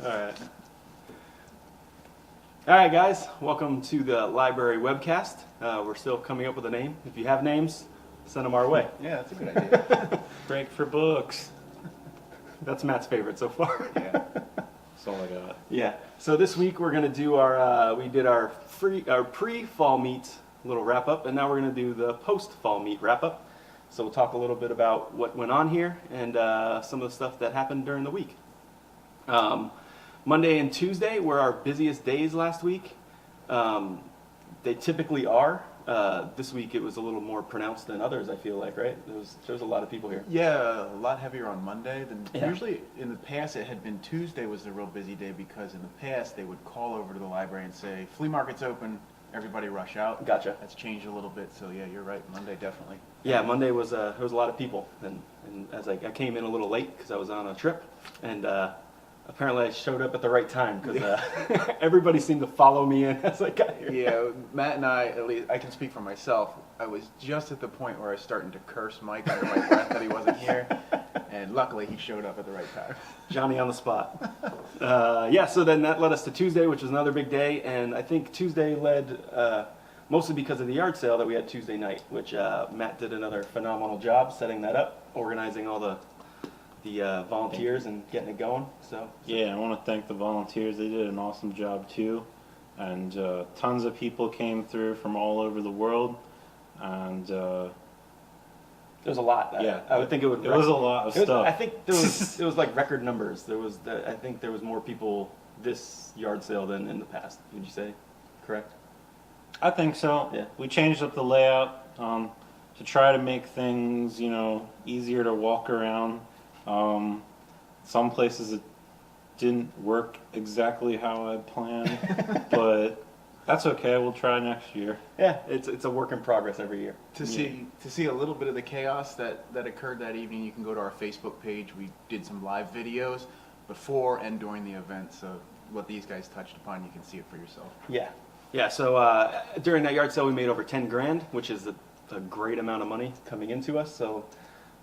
Alright. Alright guys, welcome to the library webcast. We're still coming up with a name. If you have names, send them our way. Yeah, that's a good idea. Break for books. That's Matt's favorite so far. Yeah, That's all I got. Yeah. So this week we're gonna do we did our pre-fall meet little wrap up, and now we're gonna do the post-fall meet wrap up. So we'll talk a little bit about what went on here and some of the stuff that happened during the week. Monday and Tuesday were our busiest days last week. They typically are. This week it was a little more pronounced than others, I feel like, right? There was a lot of people here. Yeah, a lot heavier on Monday than Yeah. usually. In the past, it had been Tuesday was the real busy day because in the past they would call over to the library and say, "Flea market's open, everybody rush out." Gotcha. That's changed a little bit, so yeah, you're right. Monday definitely. Yeah, Monday was there was a lot of people, and as I came in a little late because I was on a trip, and apparently I showed up at the right time because everybody seemed to follow me in as I got here. Yeah, Matt and I, at least I can speak for myself, I was just at the point where I was starting to curse Mike under my breath that he wasn't here, and luckily he showed up at the right time. Johnny on the spot. Yeah, so then that led us to Tuesday, which was another big day, and I think Tuesday led mostly because of the yard sale that we had Tuesday night, which Matt did another phenomenal job setting that up, organizing all the volunteers and getting it going. So Yeah, I want to thank the volunteers. They did an awesome job too. And tons of people came through from all over the world. And there's a lot. Yeah. I would think it would. it was a lot of stuff. I think it was like record numbers. I think there was more people this yard sale than in the past. Would you say? Correct. I think so. Yeah. We changed up the layout to try to make things, easier to walk around. Some places it didn't work exactly how I planned, but that's okay. We'll try next year. Yeah, it's a work in progress every year. To see a little bit of the chaos that occurred that evening, you can go to our Facebook page. We did some live videos before and during the event, so what these guys touched upon, you can see it for yourself. Yeah. So during that yard sale, we made over 10 grand, which is a great amount of money coming into us. So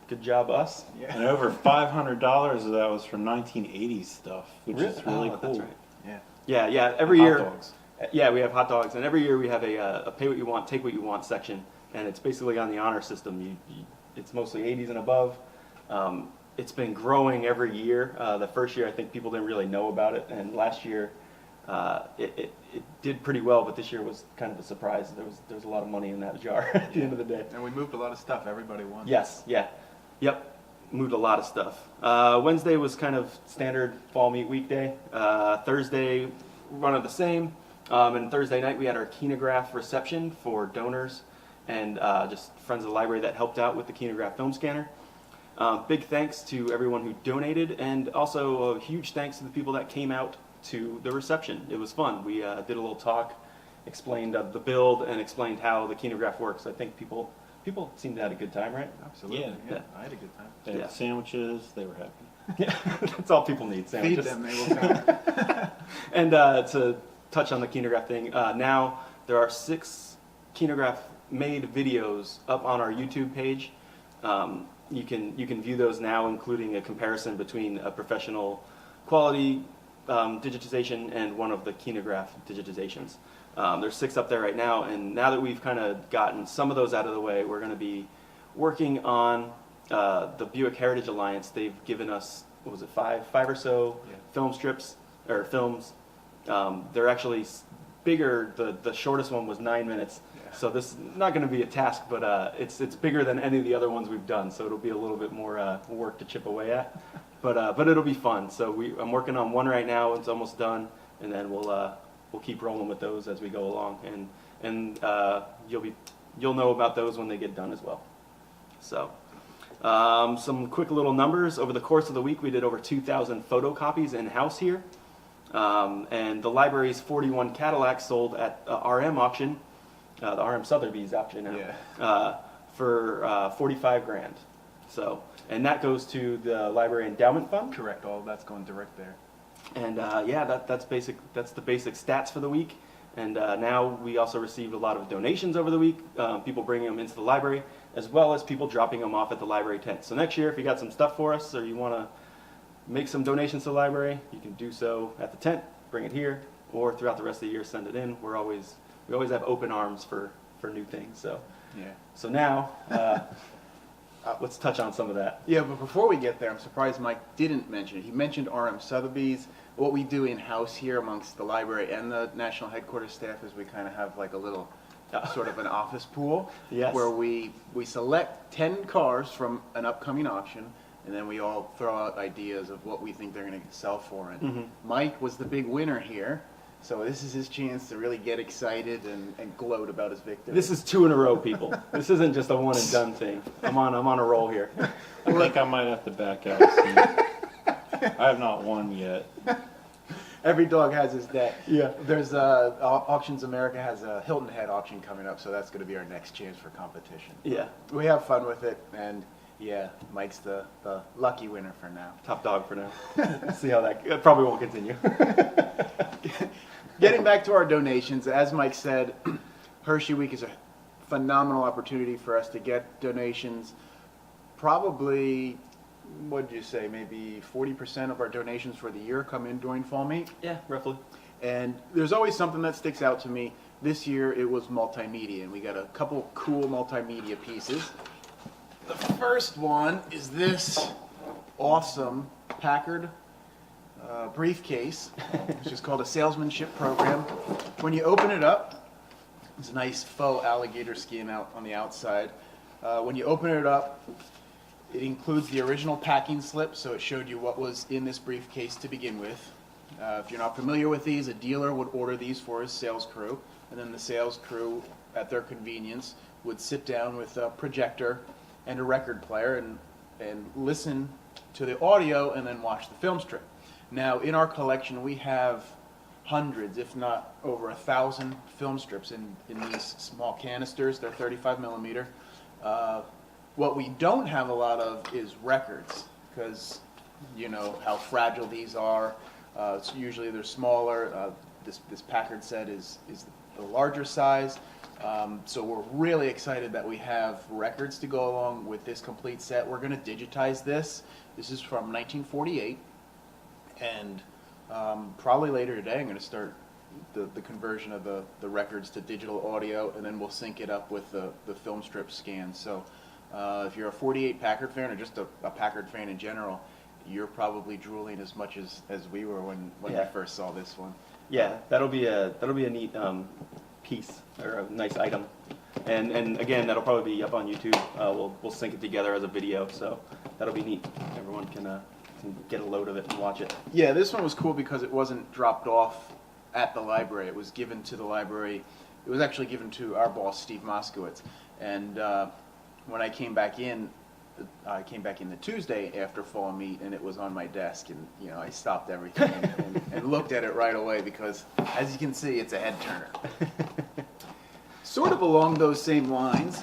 good job, us. Yeah. And over $500 of that was from 1980s stuff, which is really Oh, cool. that's right. Yeah. Yeah. Every Hot year. dogs. Yeah, we have hot dogs, and every year we have a pay what you want, take what you want section, and it's basically on the honor system. It's mostly 80s and above. It's been growing every year. The first year I think people didn't really know about it, and last year it did pretty well, but this year was kind of a surprise. There was a lot of money in that jar at the end of the day. And we moved a lot of stuff. Everybody won. Yes, yeah, yep. Moved a lot of stuff. Wednesday was kind of standard fall meet weekday. Thursday, one of the same. And Thursday night we had our Kinograph reception for donors and just friends of the library that helped out with the Kinograph film scanner. Big thanks to everyone who donated, and also a huge thanks to the people that came out to the reception. It was fun. We did a little talk, explained the build, and explained how the Kinograph works. I think people seemed to have a good time, right? Absolutely. Yeah. I had a good time. They had Yeah. sandwiches. They were happy. Yeah, that's all people need, Feed sandwiches. them, they will come. And to touch on the Kinograph thing, now there are 6 Kinograph made videos up on our YouTube page. You can view those now, including a comparison between a professional quality digitization and one of the Kinograph digitizations. There's 6 up there right now, and now that we've kind of gotten some of those out of the way, we're going to be working on the Buick Heritage Alliance. They've given us, what was it, five or so film strips or films. They're actually bigger. The shortest one was 9 minutes. Yeah. So this is not going to be a task, but it's bigger than any of the other ones we've done. So it'll be a little bit more work to chip away at, but it'll be fun. So I'm working on one right now. It's almost done, and then we'll keep rolling with those as we go along, and you'll know about those when they get done as well. So some quick little numbers. Over the course of the week, we did over 2,000 photocopies in-house here. And the library's 41 Cadillacs sold at RM auction, the RM Sotheby's auction now, for 45 grand. So, and that goes to the library endowment fund. Correct. All of that's going direct there. And that's basic. That's the basic stats for the week. And now we also received a lot of donations over the week. People bringing them into the library, as well as people dropping them off at the library tent. So next year, if you got some stuff for us, or you want to make some donations to the library, you can do so at the tent, bring it here, or throughout the rest of the year, send it in. We always have open arms for new things. So, Yeah. so now, let's touch on some of that. Yeah, but before we get there, I'm surprised Mike didn't mention it. He mentioned RM Sotheby's. What we do in-house here amongst the library and the national headquarters staff is we kind of have like a little sort of an office pool Yes. where we select 10 cars from an upcoming auction, and then we all throw out ideas of what we think they're going to sell for. And Mike was the big winner here, so this is his chance to really get excited and gloat about his victory. This is 2 in a row, people. This isn't just a one and done thing. I'm on a roll here. I think I might have to back out, Steve. I have not won yet. Every dog has his day. Yeah. There's Auctions America has a Hilton Head auction coming up, so that's going to be our next chance for competition. Yeah. We have fun with it, and yeah, Mike's the lucky winner for now. Top dog for now. See how that probably won't continue. Getting back to our donations, as Mike said, Hershey Week is a phenomenal opportunity for us to get donations. Probably, what did you say, maybe 40% of our donations for the year come in during fall meet. Yeah, roughly. And there's always something that sticks out to me. This year it was multimedia, and we got a couple cool multimedia pieces. The first one is this awesome Packard briefcase, which is called a Salesmanship Program. When you open it up, there's a nice faux alligator skin out on the outside. When you open it up, it includes the original packing slip, so it showed you what was in this briefcase to begin with. If you're not familiar with these, a dealer would order these for his sales crew, and then the sales crew, at their convenience, would sit down with a projector and a record player and listen to the audio and then watch the film strip. Now, in our collection, we have hundreds, if not over 1,000 film strips in these small canisters. They're 35 millimeter. What we don't have a lot of is records, because you know how fragile these are. So usually they're smaller. This Packard set is the larger size. So we're really excited that we have records to go along with this complete set. We're going to digitize this. This is from 1948, and probably later today I'm going to start the conversion of the records to digital audio, and then we'll sync it up with the film strip scan. So if you're a 48 Packard fan, or just a Packard fan in general, you're probably drooling as much as we were when we first saw this one. Yeah, that'll be a neat piece, or a nice item, and again, that'll probably be up on YouTube. We'll sync it together as a video, so that'll be neat. Everyone can get a load of it and watch it. Yeah, this one was cool because it wasn't dropped off at the library. It was given to the library. It was actually given to our boss, Steve Moskowitz, and when I came back in the Tuesday after fall meet, and it was on my desk, and you know I stopped everything and looked at it right away because, as you can see, it's a head turner. Sort of along those same lines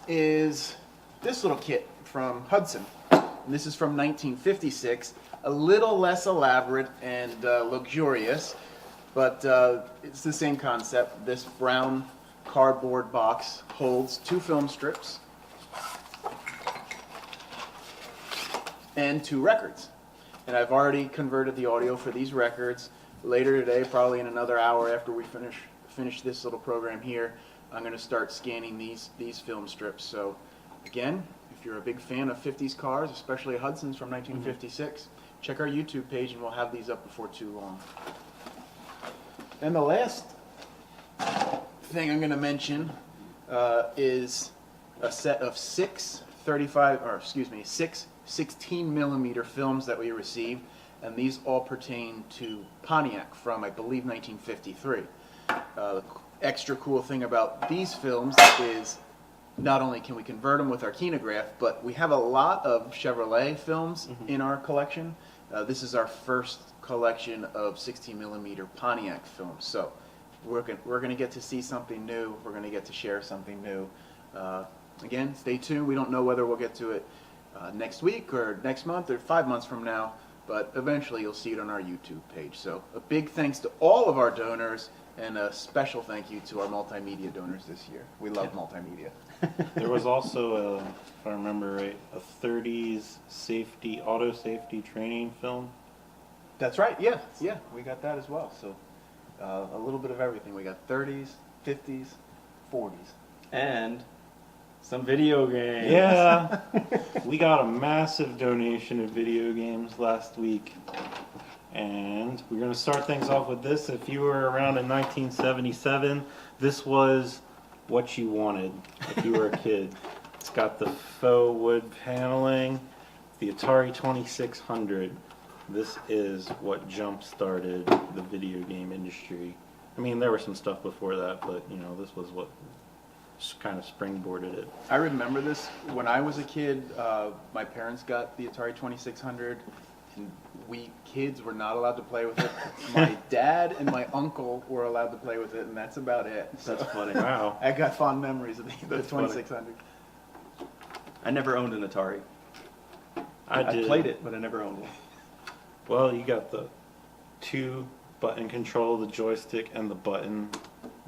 is this little kit from Hudson. And this is from 1956, a little less elaborate and luxurious, but it's the same concept. This brown cardboard box holds 2 film strips and 2 records. And I've already converted the audio for these records. Later today, probably in another hour after we finish this little program here, I'm going to start scanning these film strips. So again, if you're a big fan of 50s cars, especially Hudson's from 1956, check our YouTube page and we'll have these up before too long. And the last thing I'm going to mention is a set of 6 16 millimeter films that we received, and these all pertain to Pontiac from, I believe, 1953. The extra cool thing about these films is not only can we convert them with our kinograph, but we have a lot of Chevrolet films in our collection. This is our first collection of 16 millimeter Pontiac films, so we're going to get to see something new. We're going to get to share something new. Again, stay tuned. We don't know whether we'll get to it next week or next month or 5 months from now, but eventually you'll see it on our YouTube page. So a big thanks to all of our donors, and a special thank you to our multimedia donors this year. We love multimedia. There was also, if I remember right, a 30s auto safety training film. That's right. Yeah, we got that as well. So a little bit of everything. We got 30s, 50s, 40s. And some video games. Yeah, we got a massive donation of video games last week. And we're going to start things off with this. If you were around in 1977, this was what you wanted if you were a kid. It's got the faux wood paneling, the Atari 2600. This is what jump-started the video game industry. I mean, there was some stuff before that, but, you know, this was what kind of springboarded it. I remember this when I was a kid. My parents got the Atari 2600, and we kids were not allowed to play with it. My dad and my uncle were allowed to play with it, and that's about it. That's funny. Wow. I got fond memories of the That's 2600. I never owned an Atari. I did. played it, but I never owned one. Well, you got the 2-button control, the joystick, and the button.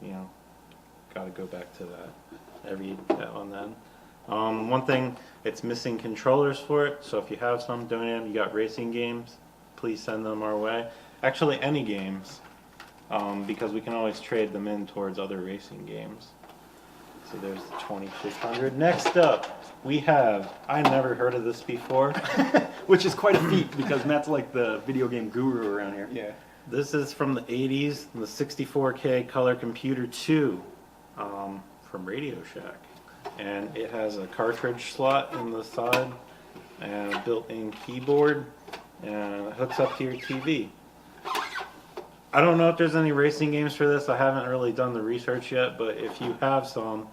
You know, got to go back to that every now and then. One thing, it's missing controllers for it, so if you have some, donate them. You got racing games, please send them our way. Actually, any games, because we can always trade them in towards other racing games. So there's the 2600. Next up, we have, I never heard of this before. Which is quite a feat because Matt's like the video game guru around here. Yeah. This is from the 80s, the 64K Color Computer 2 from Radio Shack. And it has a cartridge slot in the side and a built-in keyboard, and it hooks up to your TV. I don't know if there's any racing games for this. I haven't really done the research yet, but if you have some,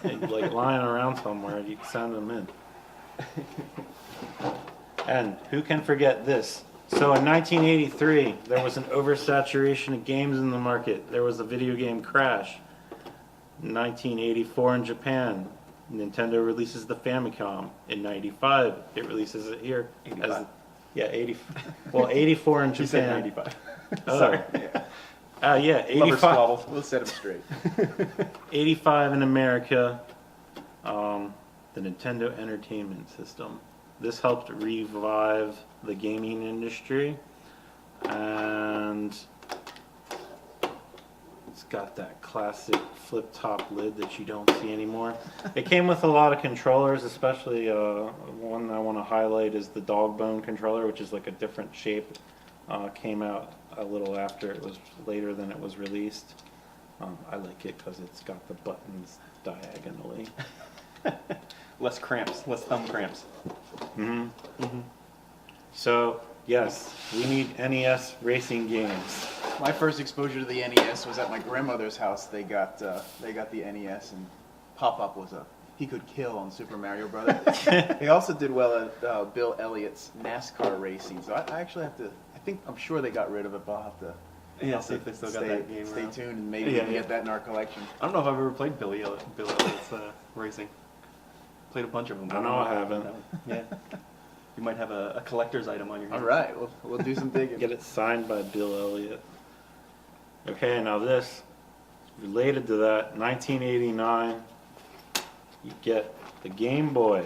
like lying around somewhere, you can send them in. And who can forget this? So in 1983, there was an oversaturation of games in the market. There was a video game crash. 1984 in Japan, Nintendo releases the Famicom. In 95, it releases it here. 85. Yeah, 80. Well, 84 in You said Japan. 95. Oh. Sorry. Yeah. Yeah, Lover 85. squabble. We'll set them straight. 85 in America. The Nintendo Entertainment System. This helped revive the gaming industry, and it's got that classic flip-top lid that you don't see anymore. It came with a lot of controllers, especially one I want to highlight is the dog bone controller, which is like a different shape. Came out a little after it was later than it was released. I like it because it's got the buttons diagonally. Less cramps, less thumb cramps. So, yes, we need NES racing games. My first exposure to the NES was at my grandmother's house. They got the NES, and Pop-Up was he could kill on Super Mario Brothers. He also did well at Bill Elliott's NASCAR racing. So I actually have to. I'm sure they got rid of it, but I'll have to. Yeah, see if they still got that game Stay around. tuned, and maybe we can get that in our collection. I don't know if I've ever played Bill Elliott's racing. Played a bunch of them. I know I haven't. Yeah. You might have a collector's item on your All hands. right, we'll do some digging. Get it signed by Bill Elliott. Okay, now this, related to that, 1989, you get the Game Boy.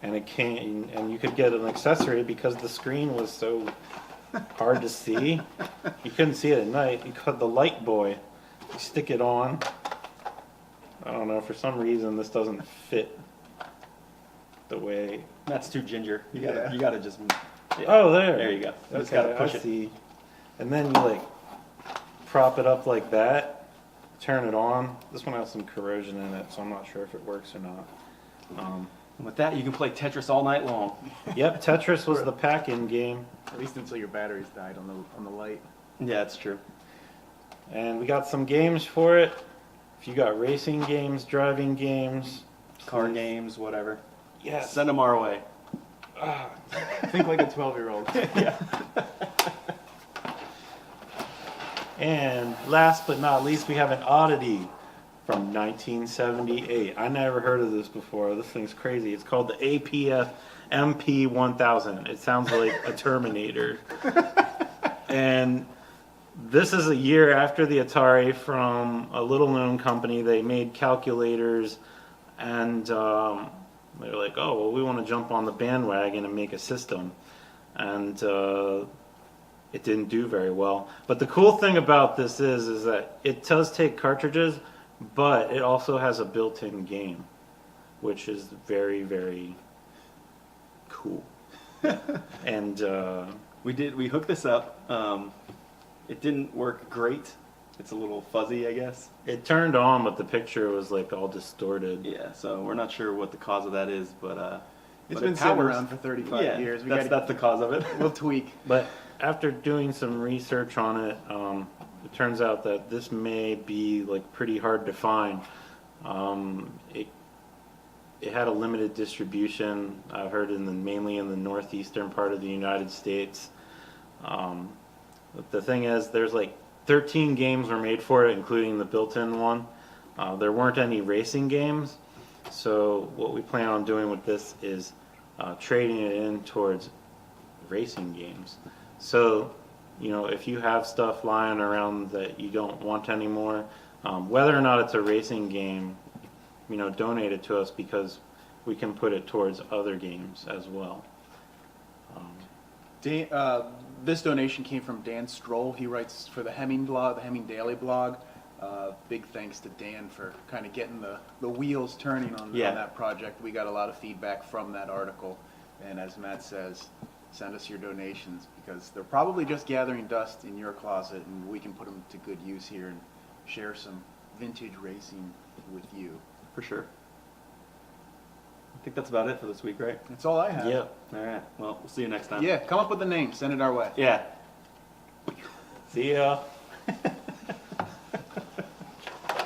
And it came, and you could get an accessory because the screen was so hard to see. You couldn't see it at night. You cut the Light Boy. You stick it on. I don't know, for some reason this doesn't fit the way. That's too ginger. You Yeah. gotta just. Yeah. Oh, there. There you go. You just Okay, gotta push I it. see. And then you like prop it up like that, turn it on. This one has some corrosion in it, so I'm not sure if it works or not. And with that, you can play Tetris all night long. Yep, Tetris was the pack-in game, At least until your batteries died on the light. Yeah, that's true. and we got some games for it. If you got racing games, driving games, Car games, whatever. yes. Send them our way. Think like a 12-year-old. And last but not least, we have an oddity from 1978. I never heard of this before. This thing's crazy. It's called the APF MP1000. It sounds like a Terminator. And this is a year after the Atari from a little known company. They made calculators, and they were like, oh, well, we want to jump on the bandwagon and make a system. And it didn't do very well. But the cool thing about this is that it does take cartridges, but it also has a built-in game, which is very, very cool. And We hooked this up. It didn't work great. It's a little fuzzy, I guess. it turned on, but the picture was like all distorted. Yeah, so we're not sure what the cause of that is, but It's but been it sitting powers. around for 35 Yeah, years. that's the cause of it. We'll tweak. But after doing some research on it, it turns out that this may be like pretty hard to find. It had a limited distribution. I've heard mainly in the northeastern part of the United States. But the thing is, there's like 13 games were made for it, including the built-in one. There weren't any racing games, so what we plan on doing with this is trading it in towards racing games. So, you know, if you have stuff lying around that you don't want anymore, whether or not it's a racing game, you know, donate it to us because we can put it towards other games as well. This donation came from Dan Stroll. He writes for the Hemming blog, the Hemming Daily blog. Big thanks to Dan for kind of getting the wheels turning on that project. We got a lot of feedback from that article. And as Matt says, send us your donations because they're probably just gathering dust in your closet and we can put them to good use here and share some vintage racing with you. For sure. I think that's about it for this week, right? That's all I have. Yep. All right. Well, we'll see you next time. Yeah, come up with a name. Send it our way. Yeah. See ya.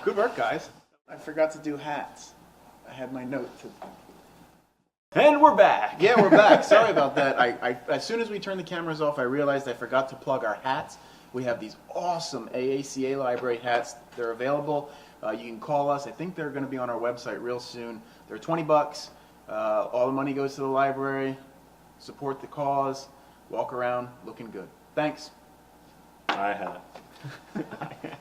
Good work, guys. I forgot to do hats. I had my note to... And we're back. Yeah, we're back. Sorry about that. I as soon as we turned the cameras off, I realized I forgot to plug our hats. We have these awesome AACA library hats. They're available. You can call us. I think they're going to be on our website real soon. They're $20. All the money goes to the library. Support the cause. Walk around looking good. Thanks. I have it.